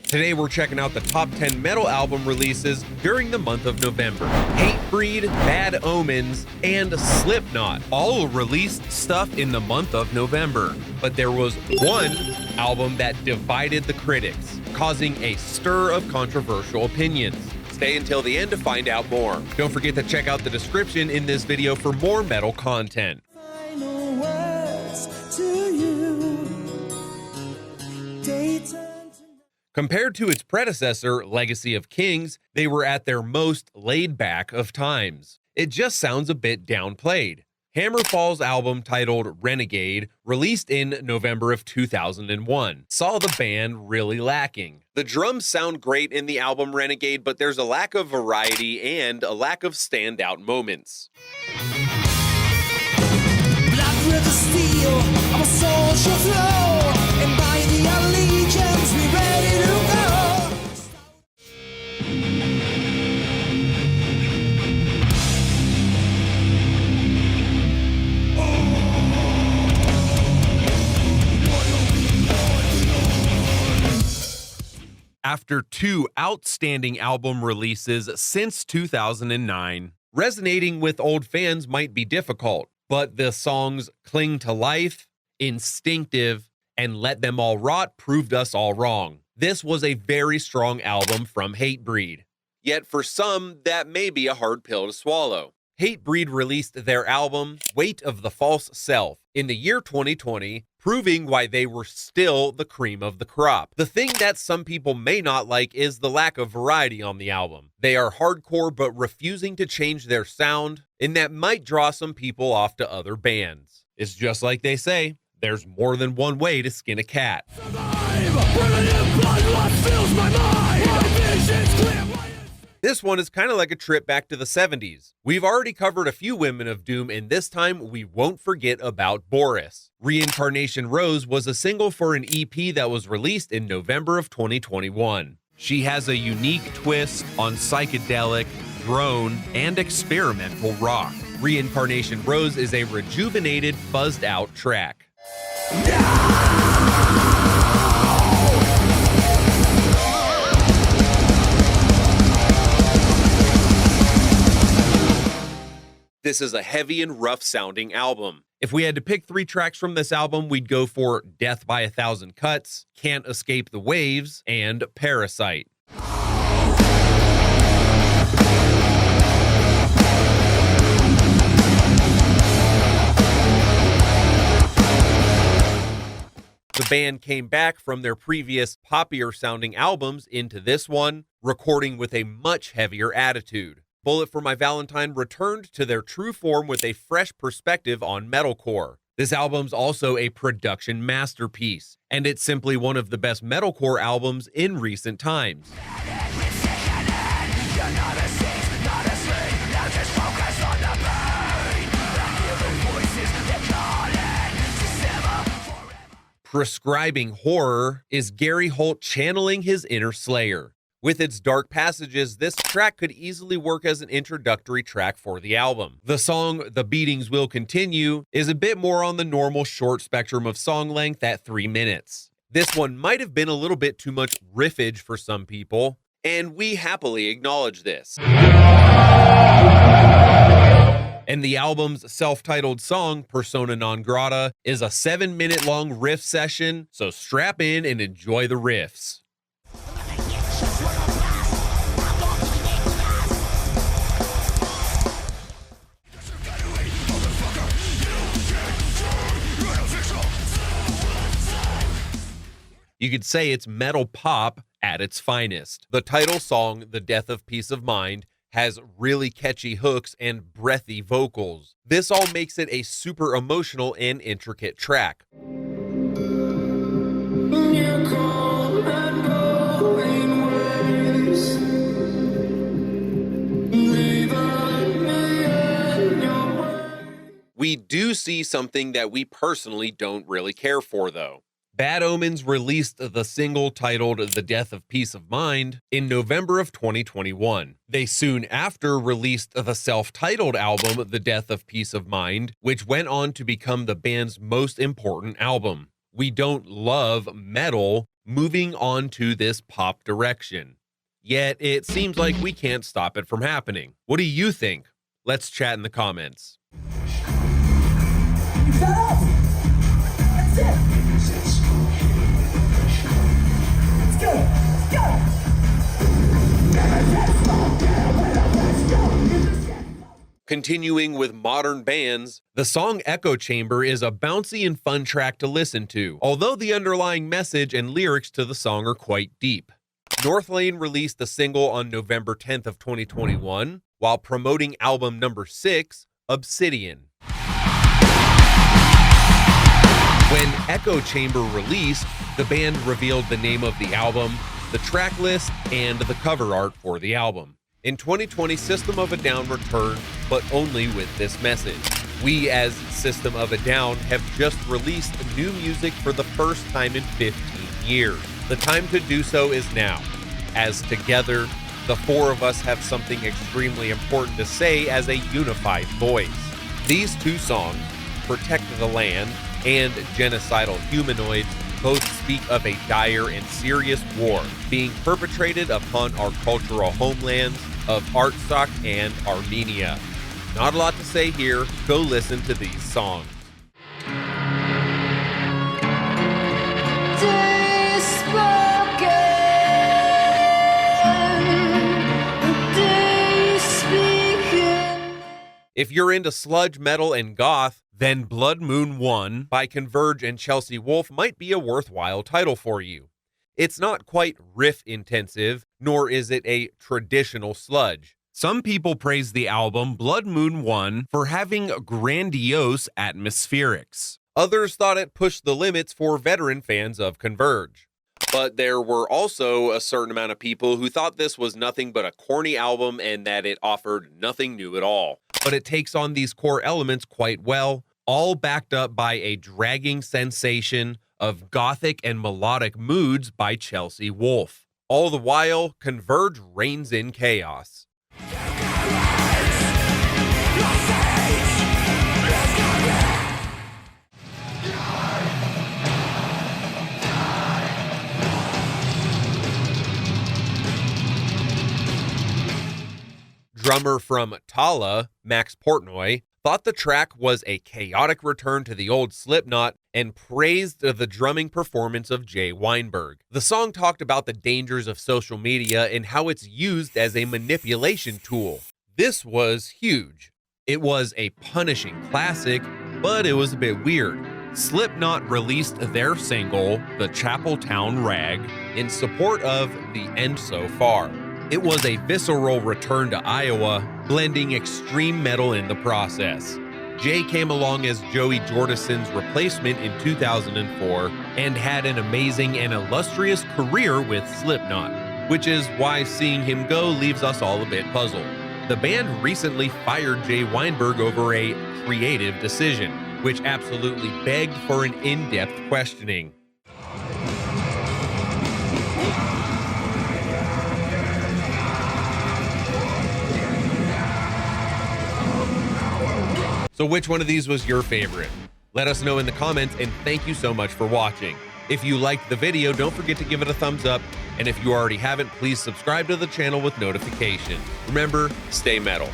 Today we're checking out the top 10 metal album releases during the month of November. Hatebreed, Bad Omens, and Slipknot all released stuff in the month of November. But there was one album that divided the critics, causing a stir of controversial opinions. Stay until the end to find out more. Don't forget to check out the description in this video for more metal content. Final words to you. Daytime. Compared to its predecessor, Legacy of Kings, they were at their most laid back of times. It just sounds a bit downplayed. Hammerfall's album titled Renegade, released in November of 2001, saw the band really lacking. The drums sound great in the album Renegade, but there's a lack of variety and a lack of standout moments. Black river steel, our souls shall flow, and by the allegiance we ready to go. After two outstanding album releases since 2009, resonating with old fans might be difficult, but the songs Cling to Life, Instinctive, and Let Them All Rot proved us all wrong. This was a very strong album from Hatebreed. Yet for some, that may be a hard pill to swallow. Hatebreed released their album, Weight of the False Self, in the year 2020, proving why they were still the cream of the crop. The thing that some people may not like is the lack of variety on the album. They are hardcore but refusing to change their sound, and that might draw some people off to other bands. It's just like they say, there's more than one way to skin a cat. This one is kind of like a trip back to the 70s. We've already covered a few women of doom, and this time we won't forget about Boris. Reincarnation Rose was a single for an EP that was released in November of 2021. She has a unique twist on psychedelic, drone, and experimental rock. Reincarnation Rose is a rejuvenated, buzzed out track. This is a heavy and rough sounding album. If we had to pick 3 tracks from this album, we'd go for Death by a Thousand Cuts, Can't Escape the Waves, and Parasite. The band came back from their previous poppier sounding albums into this one, recording with a much heavier attitude. Bullet for My Valentine returned to their true form with a fresh perspective on metalcore. This album's also a production masterpiece, and it's simply one of the best metalcore albums in recent times. Prescribing Horror is Gary Holt channeling his inner Slayer. With its dark passages, this track could easily work as an introductory track for the album. The song The Beatings Will Continue is a bit more on the normal short spectrum of song length at 3 minutes. This one might have been a little bit too much riffage for some people, and we happily acknowledge this. And the album's self-titled song, Persona Non Grata, is a 7-minute long riff session, so strap in and enjoy the riffs. You could say it's metal pop at its finest. The title song, The Death of Peace of Mind, has really catchy hooks and breathy vocals. This all makes it a super emotional and intricate track. We do see something that we personally don't really care for, though. Bad Omens released the single titled The Death of Peace of Mind in November of 2021. They soon after released the self-titled album The Death of Peace of Mind, which went on to become the band's most important album. We don't love metal, moving on to this pop direction. Yet it seems like we can't stop it from happening. What do you think? Let's chat in the comments. Shut up! That's it! Let's go! Let's go! Continuing with modern bands, the song Echo Chamber is a bouncy and fun track to listen to, although the underlying message and lyrics to the song are quite deep. Northlane released the single on November 10th of 2021 while promoting album number 6, Obsidian. When Echo Chamber released, the band revealed the name of the album, the track list, and the cover art for the album. In 2020, System of a Down returned, but only with this message. We, as System of a Down, have just released new music for the first time in 15 years. The time to do so is now, as together, the four of us have something extremely important to say as a unified voice. These two songs, Protect the Land and Genocidal Humanoids, both speak of a dire and serious war being perpetrated upon our cultural homelands of Artsakh and Armenia. Not a lot to say here, go listen to these songs. If you're into sludge metal and goth, then Blood Moon 1 by Converge and Chelsea Wolfe might be a worthwhile title for you. It's not quite riff intensive, nor is it a traditional sludge. Some people praise the album Blood Moon 1 for having grandiose atmospherics. Others thought it pushed the limits for veteran fans of Converge. But there were also a certain amount of people who thought this was nothing but a corny album and that it offered nothing new at all. But it takes on these core elements quite well, all backed up by a dragging sensation of gothic and melodic moods by Chelsea Wolfe. All the while, Converge reigns in chaos. Drummer from Tala, Max Portnoy, thought the track was a chaotic return to the old Slipknot and praised the drumming performance of Jay Weinberg. The song talked about the dangers of social media and how it's used as a manipulation tool. This was huge. It was a punishing classic, but it was a bit weird. Slipknot released their single, The Chapel Town Rag, in support of The End So Far. It was a visceral return to Iowa, blending extreme metal in the process. Jay came along as Joey Jordison's replacement in 2004 and had an amazing and illustrious career with Slipknot, which is why seeing him go leaves us all a bit puzzled. The band recently fired Jay Weinberg over a creative decision, which absolutely begged for an in-depth questioning. So which one of these was your favorite? Let us know in the comments, and thank you so much for watching. If you liked the video, don't forget to give it a thumbs up, and if you already haven't, please subscribe to the channel with notifications. Remember, stay metal.